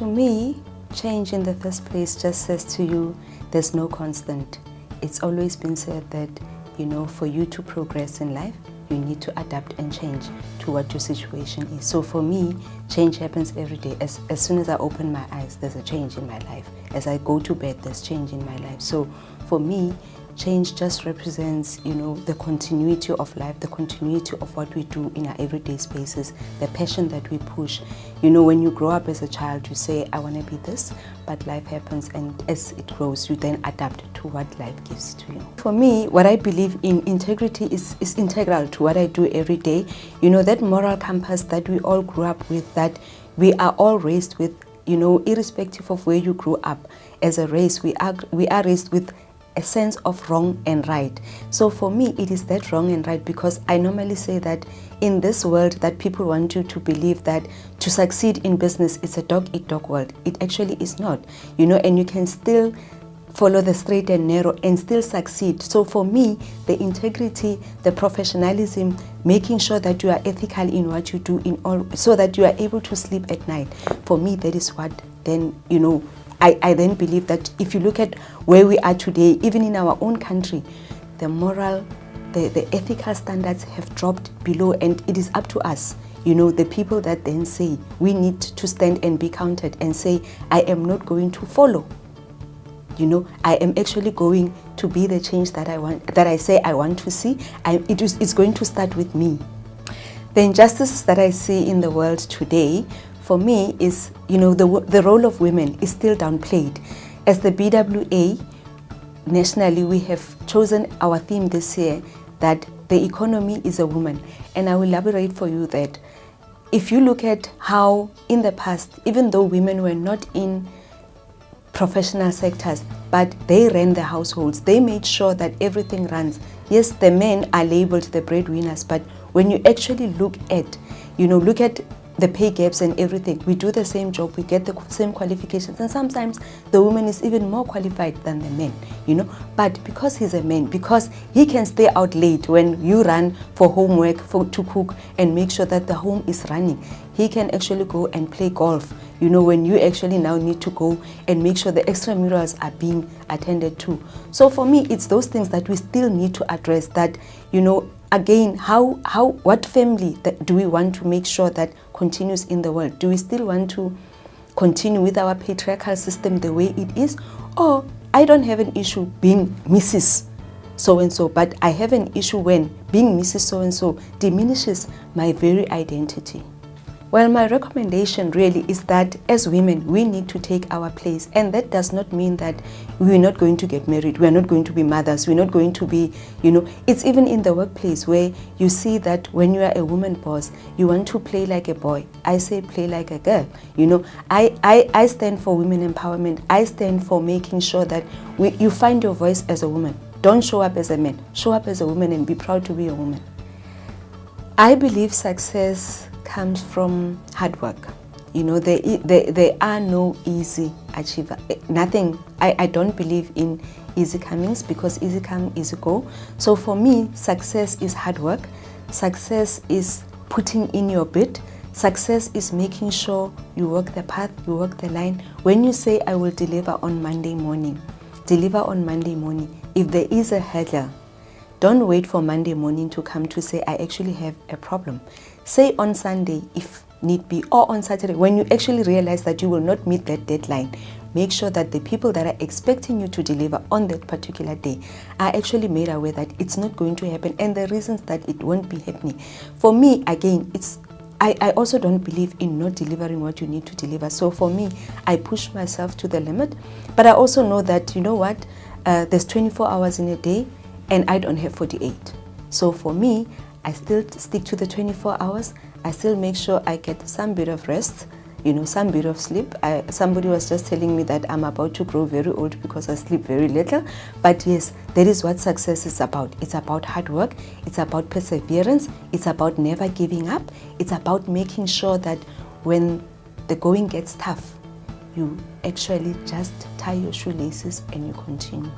To me, change in the first place just says to you, there's no constant. It's always been said that, for you to progress in life, you need to adapt and change to what your situation is. So for me, change happens every day. As soon as I open my eyes, there's a change in my life. As I go to bed, there's change in my life. So for me, change just represents, the continuity of life, the continuity of what we do in our everyday spaces, the passion that we push. When you grow up as a child, you say, I want to be this, but life happens, and as it grows, you then adapt to what life gives to you. For me, what I believe in, integrity is integral to what I do every day. That moral compass that we all grew up with, that we are all raised with, irrespective of where you grew up. As a race, we are raised with a sense of wrong and right. So for me, it is that wrong and right, because I normally say that in this world that people want you to believe that to succeed in business, it's a dog-eat-dog world. It actually is not, and you can still follow the straight and narrow and still succeed. So for me, the integrity, the professionalism, making sure that you are ethical in what you do, so that you are able to sleep at night. For me, that is what then, I then believe that if you look at where we are today, even in our own country, the moral, the ethical standards have dropped below, and it is up to us, the people that then say we need to stand and be counted and say, I am not going to follow. I am actually going to be the change that I want, that I say I want to see. It's going to start with me. The injustices that I see in the world today, for me, is, the role of women is still downplayed. As the BWA, nationally, we have chosen our theme this year that the economy is a woman. And I will elaborate for you that if you look at how in the past, even though women were not in professional sectors, but they ran the households, they made sure that everything runs. Yes, the men are labeled the breadwinners, but when you actually look at the pay gaps and everything, we do the same job, we get the same qualifications, and sometimes the woman is even more qualified than the men, but because he's a man, because he can stay out late when you run for homework, to cook and make sure that the home is running, he can actually go and play golf, when you actually now need to go and make sure the extramurals are being attended to. So for me, it's those things that we still need to address, that, again, what family do we want to make sure that continues in the world? Do we still want to continue with our patriarchal system the way it is? Or I don't have an issue being Mrs. so-and-so, but I have an issue when being Mrs. so-and-so diminishes my very identity. Well, my recommendation really is that as women, we need to take our place. And that does not mean that we're not going to get married, we're not going to be mothers, we're not going to be, it's even in the workplace where you see that when you are a woman boss, you want to play like a boy. I say play like a girl. I stand for women empowerment. I stand for making sure that you find your voice as a woman. Don't show up as a man. Show up as a woman and be proud to be a woman. I believe success comes from hard work. There are no easy achiever. Nothing. I don't believe in easy comings, because easy come, easy go. So for me, success is hard work. Success is putting in your bit. Success is making sure you walk the path, you walk the line. When you say, I will deliver on Monday morning, deliver on Monday morning. If there is a hurdle, don't wait for Monday morning to come to say, I actually have a problem. Say on Sunday, if need be, or on Saturday, when you actually realize that you will not meet that deadline, make sure that the people that are expecting you to deliver on that particular day are actually made aware that it's not going to happen, and the reasons that it won't be happening. For me, again, I also don't believe in not delivering what you need to deliver. So for me, I push myself to the limit, but I also know that, there's 24 hours in a day, and I don't have 48. So for me, I still stick to the 24 hours. I still make sure I get some bit of rest, some bit of sleep. Somebody was just telling me that I'm about to grow very old because I sleep very little. But yes, that is what success is about. It's about hard work. It's about perseverance. It's about never giving up. It's about making sure that when the going gets tough, you actually just tie your shoelaces and you continue.